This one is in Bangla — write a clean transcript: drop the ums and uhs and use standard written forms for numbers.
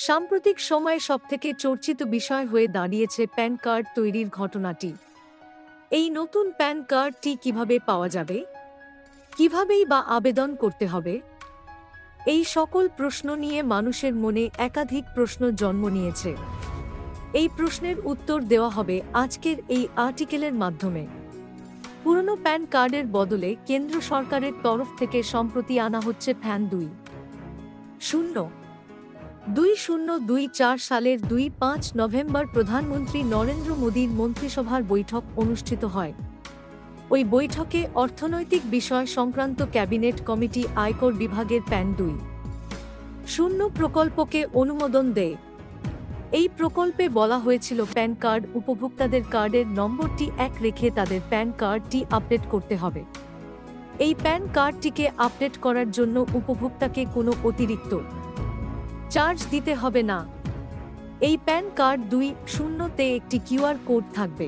সাম্প্রতিক সময়ে সবথেকে চর্চিত বিষয় হয়ে দাঁড়িয়েছে প্যান কার্ড তৈরির ঘটনাটি। এই নতুন প্যান কার্ডটি কিভাবে পাওয়া যাবে, কিভাবেই বা আবেদন করতে হবে, এই সকল প্রশ্ন নিয়ে মানুষের মনে একাধিক প্রশ্ন জন্ম নিয়েছে। এই প্রশ্নের উত্তর দেওয়া হবে আজকের এই আর্টিকেলের মাধ্যমে। পুরনো প্যান কার্ডের বদলে কেন্দ্র সরকারের তরফ থেকে সম্প্রতি আনা হচ্ছে প্যান 2024 সালের 2-5 নভেম্বর প্রধানমন্ত্রী নরেন্দ্র মোদীর মন্ত্রিসভার বৈঠক অনুষ্ঠিত হয়। ওই বৈঠকে অর্থনৈতিক বিষয় সংক্রান্ত ক্যাবিনেট কমিটি আয়কর বিভাগের প্যান 2.0 প্রকল্পকে অনুমোদন দেয়। এই প্রকল্পে বলা হয়েছিল প্যান কার্ড উপভোক্তাদের কার্ডের নম্বরটি 1 রেখে তাদের প্যান কার্ডটি আপডেট করতে হবে। এই প্যান কার্ডটিকে আপডেট করার জন্য উপভোক্তাকে কোনো অতিরিক্ত চার্জ দিতে হবে না। এই প্যান কার্ড 2.0 তে একটি কিউআর কোড থাকবে।